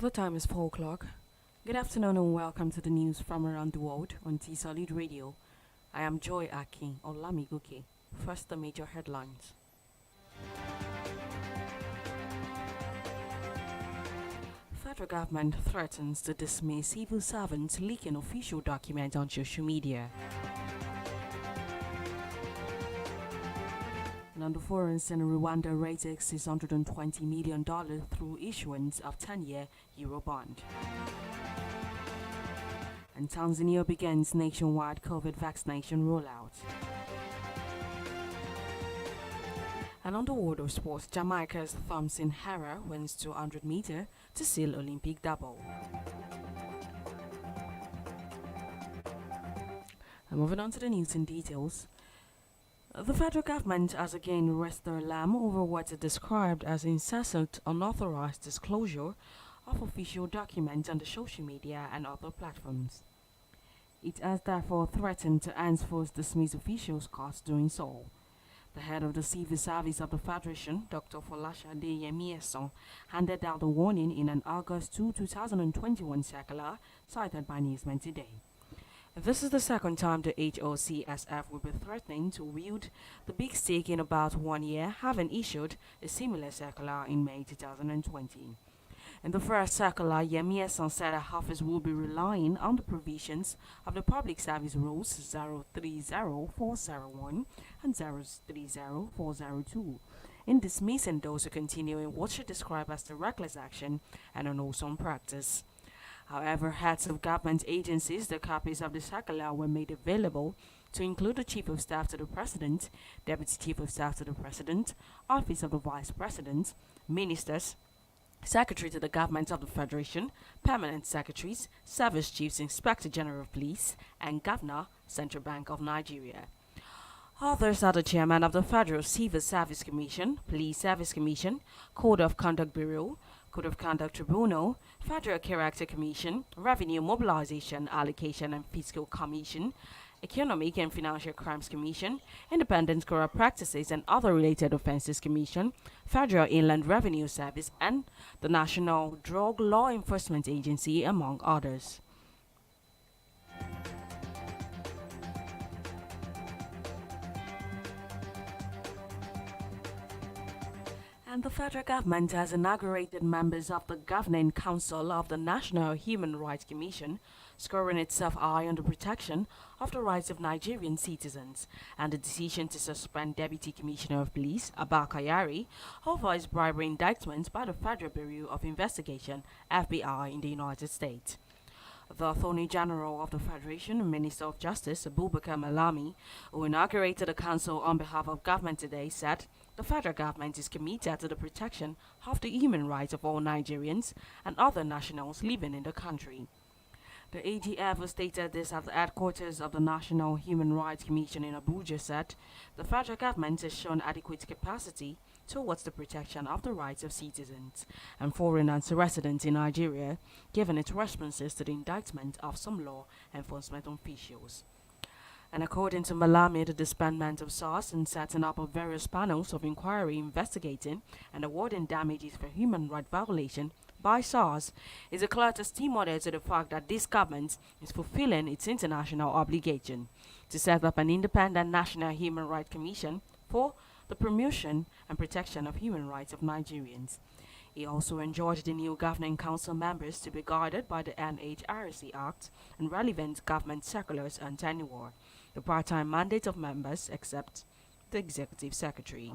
The time is 4 o'clock. Good afternoon and welcome to the news from around the world on T-Solid Radio. I am Joy Akin Olamigoke. First, the major headlines. Federal government threatens to dismiss civil servants leaking official documents on social media. And on the foreign scene, Rwanda raises $620 million through issuance of 10-year Eurobond. And Tanzania begins nationwide COVID vaccination rollout. And on the world of sports, Jamaica's Thompson Hara wins 200 meter to seal Olympic double. And moving on to the news in details. The federal government has again raised their alarm over what it described as incessant unauthorized disclosure of official documents on the social media and other platforms. It has therefore threatened to henceforth dismiss officials caught doing so. The head of the civil service of the Federation, Dr. Folashade Yemieson, handed down the warning in an August 2, 2021 circular cited by Newsman today. This is the second time the HOCSF will be threatening to wield the big stick in about 1 year, having issued a similar circular in May 2020. In the first circular, Yemieson said her office will be relying on the provisions of the Public Service Rules 030401 and 030402 in dismissing those who continue in what she described as the reckless action and unwholesome practice. However, heads of government agencies, the copies of the circular were made available to include the Chief of Staff to the President, Deputy Chief of Staff to the President, Office of the Vice President, Ministers, Secretary to the Government of the Federation, Permanent Secretaries, Service Chiefs, Inspector General of Police, and Governor, Central Bank of Nigeria. Others are the Chairman of the Federal Civil Service Commission, Police Service Commission, Code of Conduct Bureau, Code of Conduct Tribunal, Federal Character Commission, Revenue Mobilization, Allocation and Fiscal Commission, Economic and Financial Crimes Commission, Independent Corrupt Practices and Other Related Offences Commission, Federal Inland Revenue Service, and the National Drug Law Enforcement Agency, among others. And the federal government has inaugurated members of the Governing Council of the National Human Rights Commission, scoring itself high on the protection of the rights of Nigerian citizens, and the decision to suspend Deputy Commissioner of Police, Abba Kayari, over his bribery indictment by the Federal Bureau of Investigation, FBI, in the United States. The Attorney General of the Federation, Minister of Justice, Abubakar Malami, who inaugurated the council on behalf of government today, said the federal government is committed to the protection of the human rights of all Nigerians and other nationals living in the country. The AGF stated this at the headquarters of the National Human Rights Commission in Abuja, said the federal government has shown adequate capacity towards the protection of the rights of citizens and foreigners residents in Nigeria, given its responses to the indictment of some law enforcement officials. And according to Malami, the disbandment of SARS and setting up of various panels of inquiry investigating and awarding damages for human rights violation by SARS is a clear testimony to the fact that this government is fulfilling its international obligation to set up an independent National Human Rights Commission for the promotion and protection of human rights of Nigerians. He also enjoined the new Governing Council members to be guided by the NHRC Act and relevant government circulars and tenure, the part-time mandate of members except the Executive Secretary.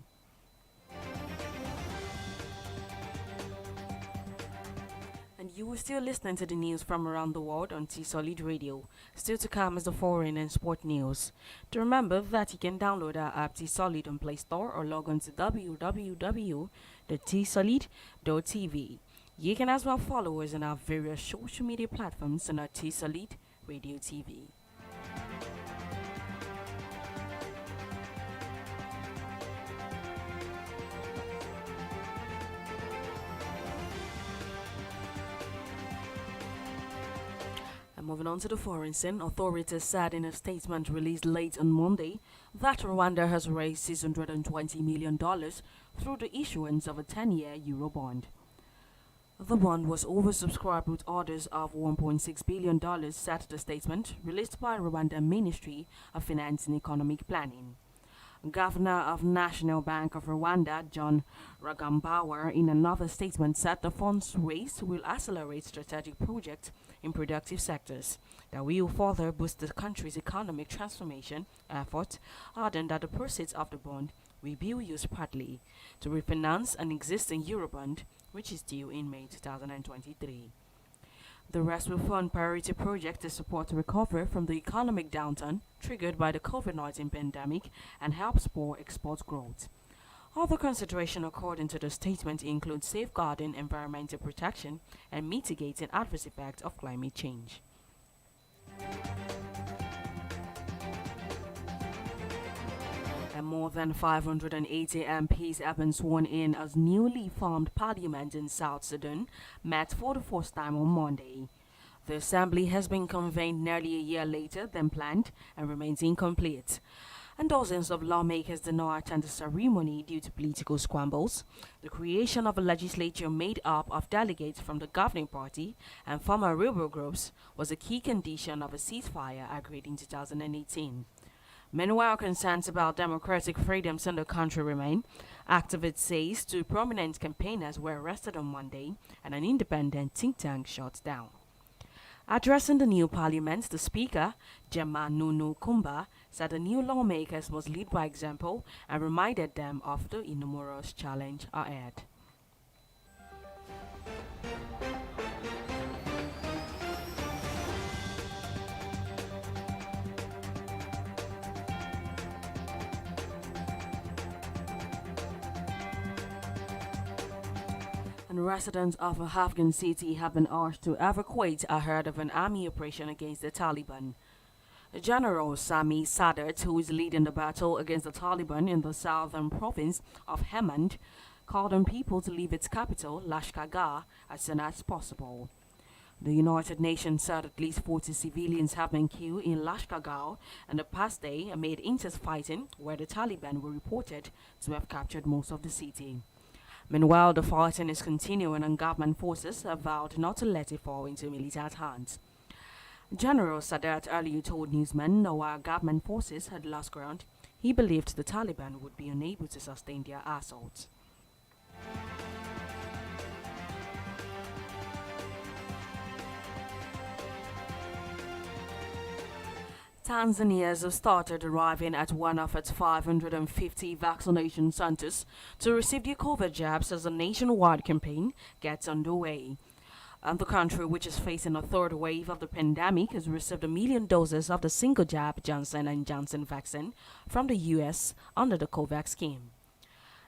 And you are still listening to the news from around the world on T-Solid Radio. Still to come is the foreign and sport news. To remember that you can download our app T-Solid on Play Store or log on to www.tsolid.tv. You can as well follow us on our various social media platforms on our T-Solid Radio TV. Moving on to the foreign scene, authorities said in a statement released late on Monday that Rwanda has raised $620 million through the issuance of a 10-year Eurobond. The bond was oversubscribed with orders of $1.6 billion, said the statement released by Rwanda Ministry of Finance and Economic Planning. Governor of National Bank of Rwanda, John Rugambauer, in another statement said the funds raised will accelerate strategic projects in productive sectors that will further boost the country's economic transformation effort, adding that the proceeds of the bond will be used partly to refinance an existing Eurobond, which is due in May 2023. The rest will fund priority projects to support recovery from the economic downturn triggered by the COVID-19 pandemic and help spur export growth. Other considerations according to the statement include safeguarding environmental protection and mitigating adverse effects of climate change. And more than 580 MPs have been sworn in as newly formed parliament in South Sudan met for the first time on Monday. The assembly has been convened nearly a year later than planned and remains incomplete. And dozens of lawmakers did not attend the ceremony due to political squabbles. The creation of a legislature made up of delegates from the governing party and former rebel groups was a key condition of a ceasefire agreed in 2018. Meanwhile, concerns about democratic freedoms in the country remain. Activists say two prominent campaigners were arrested on Monday and an independent think tank shut down. Addressing the new parliament, the speaker, Gemma Nunu Kumba, said the new lawmakers must lead by example and reminded them of the enormous challenge ahead. And residents of a Afghan city have been asked to evacuate ahead of an army operation against the Taliban. General Sami Sadat, who is leading the battle against the Taliban in the southern province of Helmand, called on people to leave its capital, Lashkargah, as soon as possible. The United Nations said at least 40 civilians have been killed in Lashkargah in the past day amid intense fighting, where the Taliban were reported to have captured most of the city. Meanwhile, the fighting is continuing and government forces have vowed not to let it fall into militant hands. General Sadat earlier told newsmen that while government forces had lost ground, he believed the Taliban would be unable to sustain their assault. Tanzania has started arriving at one of its 550 vaccination centers to receive the COVID jabs as a nationwide campaign gets underway. And the country, which is facing a third wave of the pandemic, has received 1 million doses of the single jab Johnson & Johnson vaccine from the U.S. under the COVAX scheme.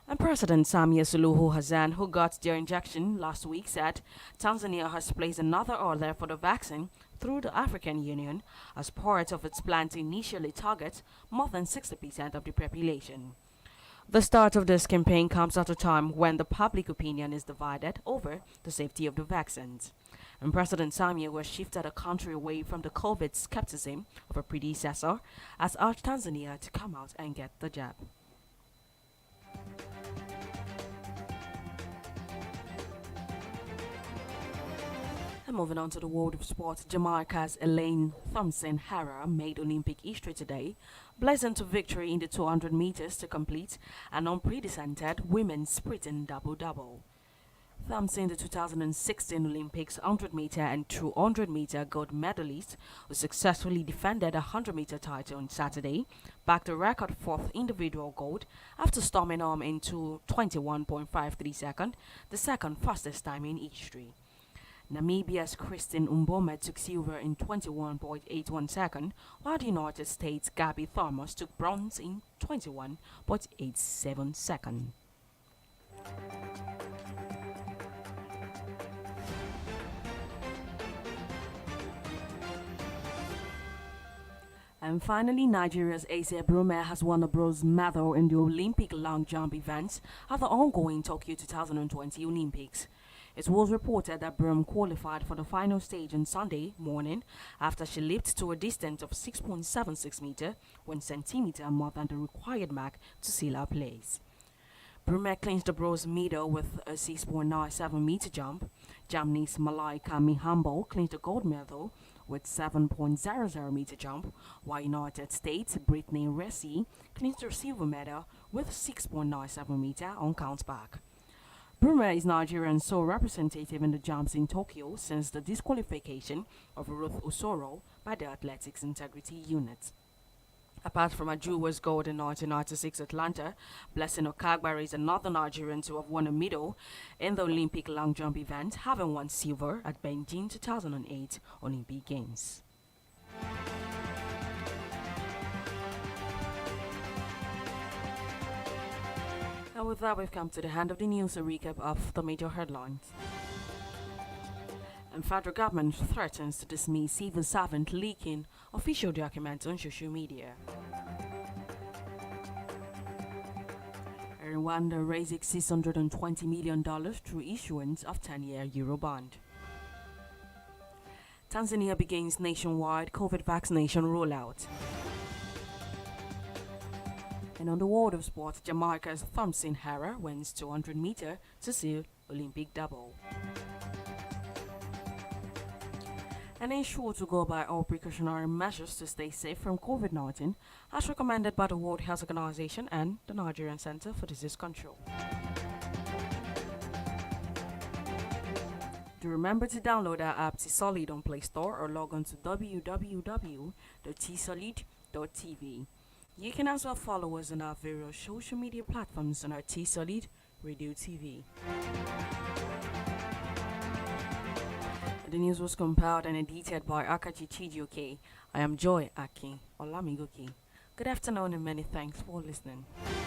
And President Samia Suluhu Hassan, who got their injection last week, said Tanzania has placed another order for the vaccine through the African Union as part of its plan to initially target more than 60% of the population. The start of this campaign comes at a time when the public opinion is divided over the safety of the vaccines. And President Samia has shifted the country away from the COVID skepticism of a predecessor, as urged Tanzania to come out and get the jab. And moving on to the world of sport, Jamaica's Elaine Thompson-Herah made Olympic history today, blazing to victory in the 200 meters to complete an unprecedented women's sprinting double-double. Thompson, the 2016 Olympics 100-meter and 200-meter gold medalist, who successfully defended a 100-meter title on Saturday, backed a record fourth individual gold after storming home in 21.53 seconds, the second fastest time in history. Namibia's Christine Umboma took silver in 21.81 seconds, while the United States' Gabby Thomas took bronze in 21.87 seconds. And finally, Nigeria's Asa Brume has won a bronze medal in the Olympic long jump events at the ongoing Tokyo 2020 Olympics. It was reported that Broome qualified for the final stage on Sunday morning after she leaped to a distance of 6.76 meters, 1 centimeter more than the required mark to seal her place. Brume clinched the bronze medal with a 6.97-meter jump. Germany's Malaika Mihambo clinched the gold medal with 7.00-meter jump, while United States' Brittany Resi clinched the silver medal with 6.97-meter on countback. Brume is Nigeria's sole representative in the jumps in Tokyo since the disqualification of Ruth Osoro by the Athletics Integrity Unit. Apart from Ajuwa's gold in 1996 Atlanta, Blessing Okagbare is another Nigerian to have won a medal in the Olympic long jump event, having won silver at Beijing 2008 Olympic Games. And with that, we've come to the end of the news, a recap of the major headlines. And federal government threatens to dismiss civil servant leaking official documents on social media. Rwanda raised $620 million through issuance of 10-year Eurobond. Tanzania begins nationwide COVID vaccination rollout. And on the world of sport, Jamaica's Thompson Hara wins 200 meter to seal Olympic double. And ensure to go by all precautionary measures to stay safe from COVID-19, as recommended by the World Health Organization and the Nigerian Center for Disease Control. Do remember to download our app T-Solid on Play Store or log on to www.tsolid.tv. You can also follow us on our various social media platforms on our T-Solid Radio TV. The news was compiled and edited by Akachi Chijioke. I am Joy Aki Olamigoki. Good afternoon and many thanks for listening.